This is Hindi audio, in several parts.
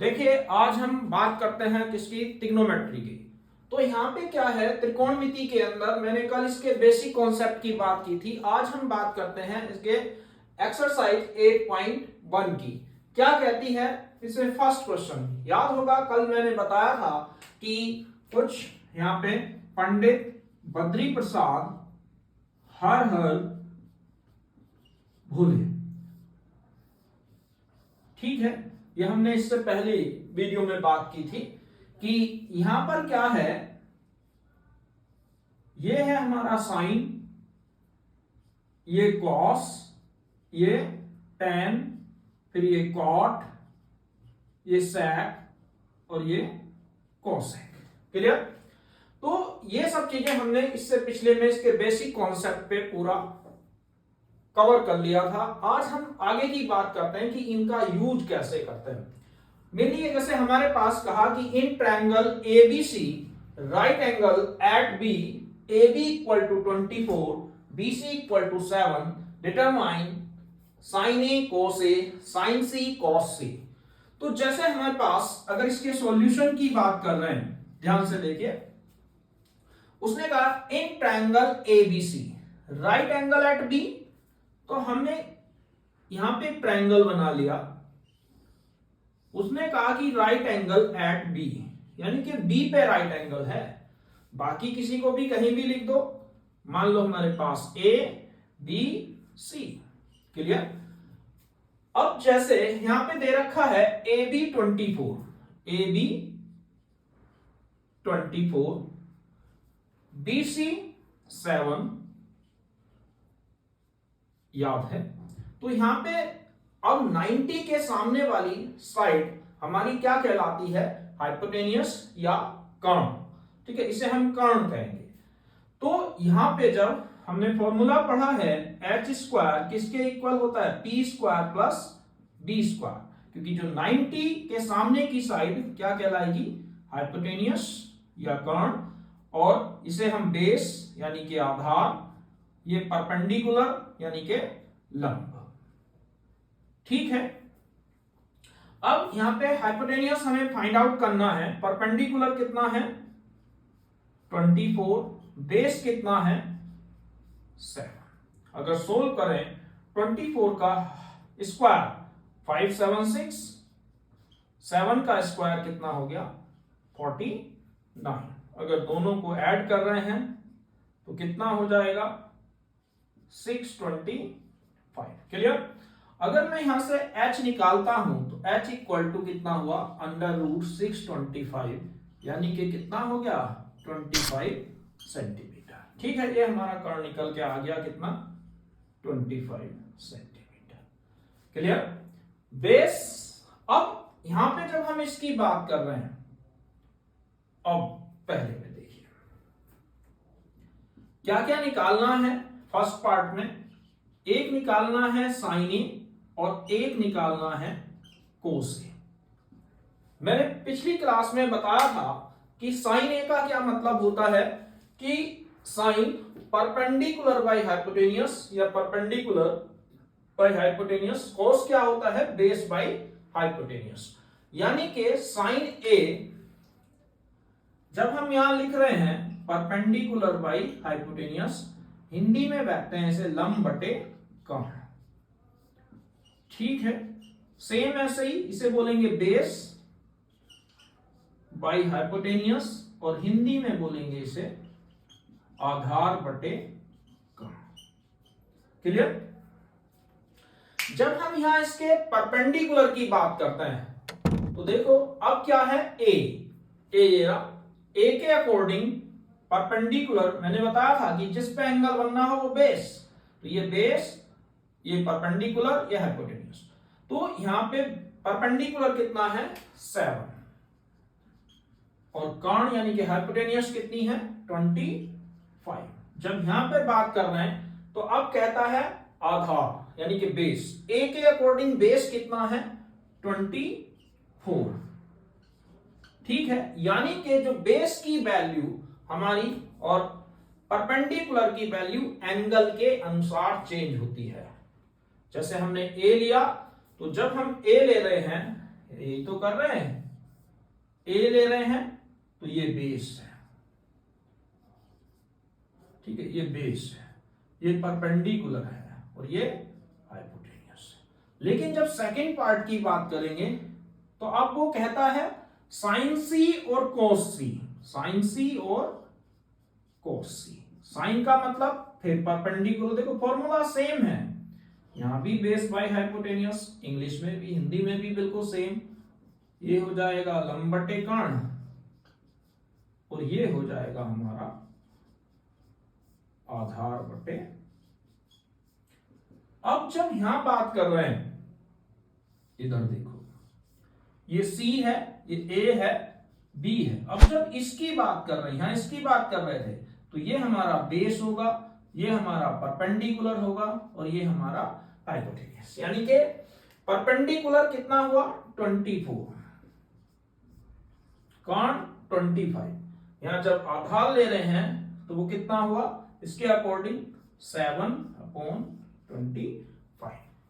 देखिए आज हम बात करते हैं किसकी, ट्रिग्नोमेट्री की। तो यहाँ पे क्या है, त्रिकोणमिति के अंदर मैंने कल इसके बेसिक कॉन्सेप्ट की बात की थी। आज हम बात करते हैं इसके एक्सरसाइज 8.1 की। क्या कहती है इसमें, फर्स्ट क्वेश्चन याद होगा, कल मैंने बताया था कि कुछ यहाँ पे पंडित बद्री प्रसाद हर हर भोले, ठीक है। ये हमने इससे पहले वीडियो में बात की थी कि यहां पर क्या है, ये है हमारा साइन, ये कॉस, ये टेन, फिर ये कॉट, ये सैक और ये कोसेक। क्लियर? तो ये सब चीजें हमने इससे पिछले में इसके बेसिक कॉन्सेप्ट पे पूरा कवर कर लिया था। आज हम आगे की बात करते हैं कि इनका यूज कैसे करते हैं। मेनली जैसे हमारे पास कहा कि in triangle ABC right angle at B, AB equal to 24, BC equal to 7, determine sine A cos A, sine C cos C. तो जैसे हमारे पास अगर इसके सॉल्यूशन की बात कर रहे हैं, ध्यान से देखिए, उसने कहा in triangle ABC right angle at B, तो हमने यहां पे ट्रायंगल बना लिया। उसने कहा कि राइट एंगल एट बी, यानी कि बी पे राइट एंगल है, बाकी किसी को भी कहीं भी लिख दो। मान लो हमारे पास ए बी सी। क्लियर? अब जैसे यहां पे दे रखा है A B 24, A B 24, B C 7, याद है। तो यहां पे अब 90 के सामने वाली साइड हमारी क्या कहलाती है, हाइपोटेनियस या कर्ण। ठीक है, इसे हम कर्ण कहेंगे। तो यहां पे जब हमने फॉर्मूला पढ़ा है एच स्क्वायर किसके इक्वल होता है, P square plus B square, क्योंकि जो 90 के सामने की साइड क्या कहलाएगी, हाइपोटेनियस या कर्ण, और इसे हम बेस यानी कि आधार, ये परपेंडिकुलर यानी कि लंब। ठीक है, अब यहां पे हाइपोटेनियस हमें फाइंड आउट करना है। परपेंडिकुलर कितना है 24, बेस कितना है 7। अगर सोल्व करें 24 का स्क्वायर 576, 7 का स्क्वायर कितना हो गया 49। अगर दोनों को ऐड कर रहे हैं तो कितना हो जाएगा 625। क्लियर? अगर मैं यहां से h निकालता हूं तो h इक्वल टू कितना हुआ, अंडर रूट 625, यानी कि कितना हो गया 25 सेंटीमीटर। ठीक है, ये हमारा कर्ण निकल के आ गया कितना 25 सेंटीमीटर। क्लियर? बेस, अब यहां पे जब हम इसकी बात कर रहे हैं, अब पहले में देखिए क्या क्या निकालना है। फर्स्ट पार्ट में एक निकालना है साइन ए और एक निकालना है कोस ए। मैंने पिछली क्लास में बताया था कि साइन ए का क्या मतलब होता है कि साइन परपेंडिकुलर बाय हाइपोटेनियस या परपेंडिकुलर बाय हाइपोटेनियस, कोस क्या होता है बेस बाय हाइपोटेनियस। यानी कि साइन ए जब हम यहां लिख रहे हैं परपेंडिकुलर बाय हाइपोटेनियस, हिंदी में बैठते हैं इसे लंब बटे कर्ण। ठीक है, सेम ऐसे ही इसे बोलेंगे बेस बाय हाइपोटेनियस, और हिंदी में बोलेंगे इसे आधार बटे कर्ण। क्लियर? जब हम यहां इसके परपेंडिकुलर की बात करते हैं तो देखो अब क्या है, ए के अकॉर्डिंग परपेंडिकुलर, मैंने बताया था कि जिस पे एंगल बनना हो वो बेस, तो ये बेस, ये परपेंडिकुलर, ये हाइपोटेन्यूज। तो यहां पे परपेंडिकुलर कितना है 7, और कर्ण यानी कि हाइपोटेन्यूज कितनी है 25। जब यहां पे बात कर रहे हैं तो अब कहता है आधार यानी कि बेस, ए के अकॉर्डिंग बेस कितना है 24। ठीक है, यानी कि जो बेस की वैल्यू हमारी और परपेंडिकुलर की वैल्यू एंगल के अनुसार चेंज होती है। जैसे हमने ए लिया, तो जब हम ए ले रहे हैं यही तो कर रहे हैं, ए ले रहे हैं तो ये बेस है, ठीक है, ये बेस है, ये परपेंडिकुलर है और ये हाइपोटेन्यूस है। लेकिन जब सेकंड पार्ट की बात करेंगे तो अब वो कहता है साइन सी और कोस सी, साइन सी और कोस सी। साइन का मतलब फिर परपेंडिकुलर, देखो फॉर्मूला सेम है, यहां भी बेस बाय हाइपोटेन्यूस, इंग्लिश में भी हिंदी में भी बिल्कुल सेम। ये हो जाएगा लंब बटे कर्ण और ये हो जाएगा हमारा आधार बटे। अब जब यहां बात कर रहे हैं, इधर देखो, ये C है, ये A है, B है। अब जब इसकी बात कर रहे हैं, यहां इसकी बात कर रहे थे, तो ये हमारा बेस होगा, ये हमारा परपेंडिकुलर होगा और ये हमारा हाइपोटेन्यूस। यानी कि परपेंडिकुलर कितना हुआ 24, कर्ण 25। यहां जब आधार ले रहे हैं तो वो कितना हुआ इसके अकॉर्डिंग 7/25।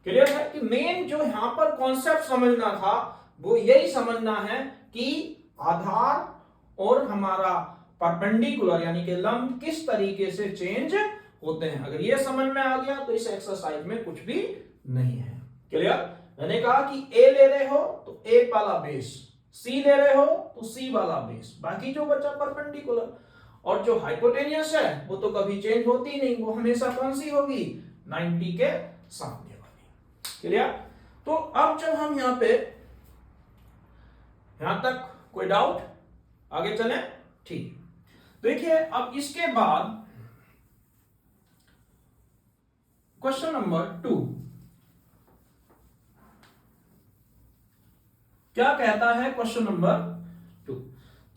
क्लियर है कि मेन जो यहां पर कॉन्सेप्ट समझना था वो यही समझना है कि आधार और हमारा परपेंडिकुलर यानी कि लंब किस तरीके से चेंज होते हैं। अगर ये समझ में आ गया तो इस एक्सरसाइज में कुछ भी नहीं है। क्लियर? मैंने कहा कि ए ले रहे हो तो ए वाला बेस, सी ले रहे हो तो सी वाला बेस, बाकी जो बचा परपेंडिकुलर। और जो हाइपोटेन्यूस है वो तो कभी चेंज होती नहीं, वो हमेशा कौन सी होगी 90 के सामने वाली। क्लियर? तो अब जब हम यहां पे, यहां तक कोई डाउट? आगे चलें? ठीक। देखिए अब इसके बाद क्वेश्चन नंबर 2 क्या कहता है? क्वेश्चन नंबर 2,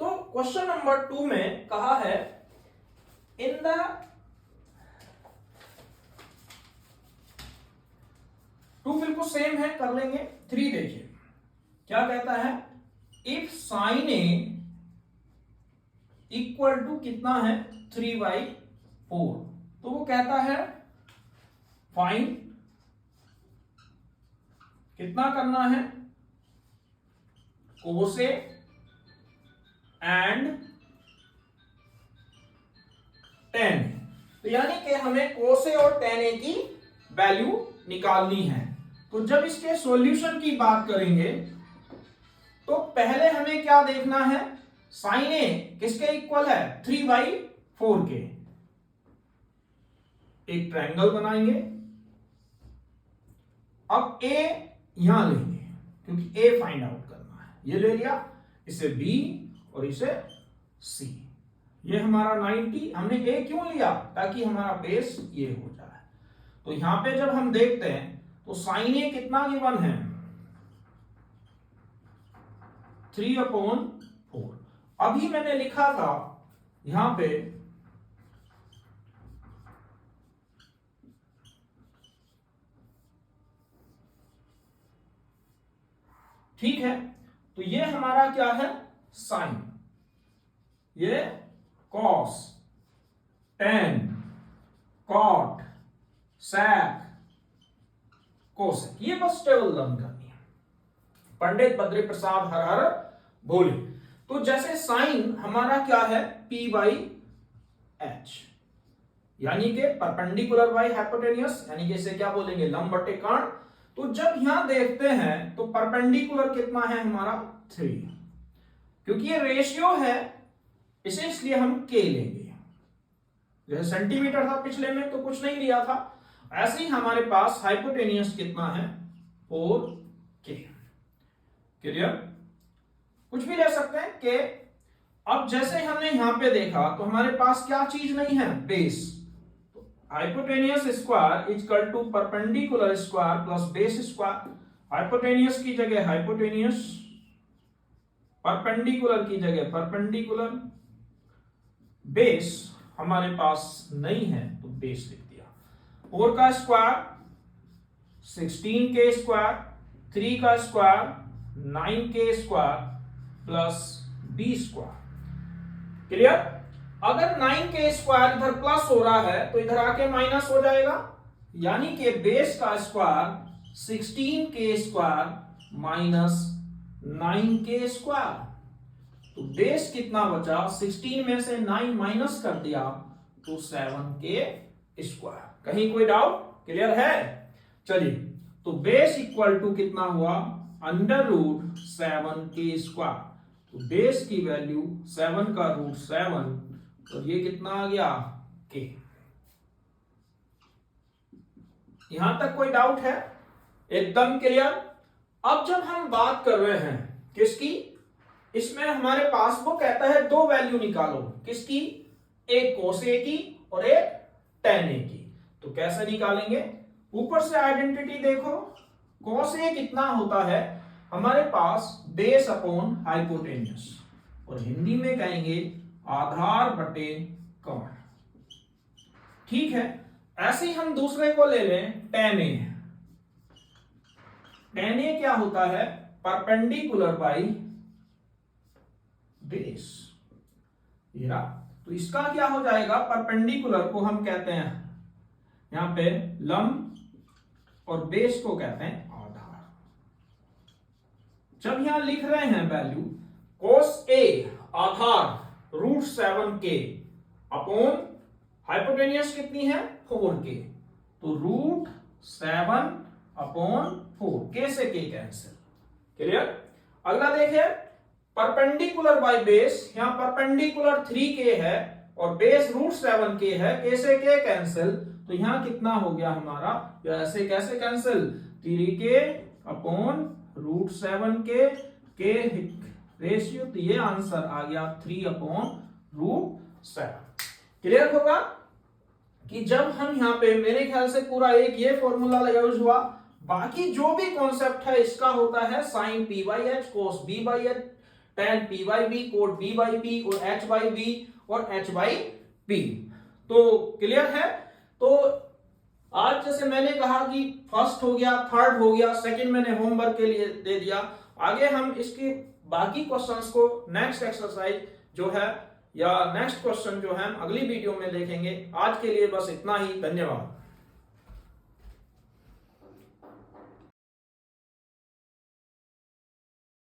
तो क्वेश्चन नंबर 2 में कहा है इन द टू बिल्कुल सेम है, कर लेंगे। 3 देखिए क्या कहता है, if sine A equal to कितना है 3/4, तो वो कहता है फाइंड कितना करना है कोस ए एंड टेन। तो यानी कि हमें कोस ए और टेन ए की वैल्यू निकालनी है। तो जब इसके सॉल्यूशन की बात करेंगे तो पहले हमें क्या देखना है, साइन ए किसके इक्वल है 3/4 के। एक ट्रायंगल बनाएंगे, अब ए यहां लेंगे क्योंकि ए फाइंड आउट करना है, ये ले लिया, इसे बी और इसे सी। ये हमारा 90, हमने ए क्यों लिया ताकि हमारा बेस ये हो जाए। तो यहां पे जब हम देखते हैं तो साइन ए कितना गिवन है 3/4। अभी मैंने लिखा था यहां पे ठीक है, तो ये हमारा क्या है साइन, ये cos, tan, cot, sec, cosec, ये बस टेबल लर्न करनी है। पंडित बद्री प्रसाद हर हर बोले। तो जैसे साइन हमारा क्या है P/H, यानी कि परपेंडिकुलर बाय हाइपोटेन्यूस, यानी कि इसे क्या बोलेंगे लंब बटे कर्ण। तो जब यहां देखते हैं तो परपेंडिकुलर कितना है हमारा 3, क्योंकि ये रेशियो है इसे इसलिए हम K लेंगे। जैसे सेंटीमीटर था पिछले में तो कुछ नहीं लिया था, ऐसे ही हमारे पास हाइपोटेन्यूस कितना है 4K। क्लियर? कुछ भी ले सकते हैं कि अब जैसे हमने यहां पे देखा तो हमारे पास क्या चीज नहीं है base. Hypotenuse square is equal to perpendicular square plus base square. Hypotenuse की जगह हाइपोटेन्यूस, परपेंडिकुलर की जगह परपेंडिकुलर, बेस हमारे पास नहीं है तो बेस लिख दिया। 4 का स्क्वायर 16K स्क्वायर, 3 का square 9K square plus B square. Clear? अगर 9K स्क्वायर इधर प्लस हो रहा है तो इधर आके माइनस हो जाएगा, यानी कि बेस का square 16K square minus 9k²। तो बेस कितना बचा, 16 में से 9 माइनस कर दिया तो 7k²। कहीं कोई डाउट, क्लियर है? चलिए, तो बेस इक्वल टू कितना हुआ, √7k²। तो बेस की वैल्यू 7 का √7, तो ये कितना आ गया, k। यहां तक कोई डाउट है? एकदम क्लियर। अब जब हम बात कर रहे हैं किसकी, इसमें हमारे पास वो कहता है दो वैल्यू निकालो, किसकी, एक cos A की और एक tan A की। तो कैसे निकालेंगे, ऊपर से आइडेंटिटी देखो, cos A कितना होता है हमारे पास, बेस अपॉन हाइपोटेन्यूस, और हिंदी में कहेंगे आधार बटे कर्ण। ठीक है, ऐसे ही हम दूसरे को ले लें, tan A। tan A क्या होता है, परपेंडिकुलर बाई बेस। तो इसका क्या हो जाएगा, परपेंडिकुलर को हम कहते हैं यहां पे लंब, और बेस को कहते हैं आधार। जब यहां लिख रहे हैं value, cos A Aadhaar √7k upon hypotenuse कितनी है, 4k, तो √7 अपॉन 4, k से k कैंसिल। क्लियर? अगला देखिए, परपेंडिकुलर बाय बेस, यहां परपेंडिकुलर 3k है और बेस √7k है, k से k कैंसिल, तो यहां कितना हो गया हमारा, ऐसे कैसे cancel, 3k upon √7k, k ratio, तो ये आंसर आ गया 3 अपॉन √7। क्लियर होगा कि जब हम यहाँ पे, मेरे ख्याल से पूरा एक ये फॉर्मूला यूज हुआ, बाकी जो भी कॉन्सेप्ट है इसका होता है sin p/h, cos b/h, tan p/b, cot b/p और h/b और h/p। तो क्लियर है? तो आज जैसे मैंने कहा कि फर्स्ट हो गया, थर्ड हो गया, सेकंड मैंने होमवर्क के लिए दे दिया। आगे हम इसके बाकी क्वेश्चंस को नेक्स्ट एक्सरसाइज जो है या नेक्स्ट क्वेश्चन जो है अगली वीडियो में देखेंगे। आज के लिए बस इतना ही, धन्यवाद।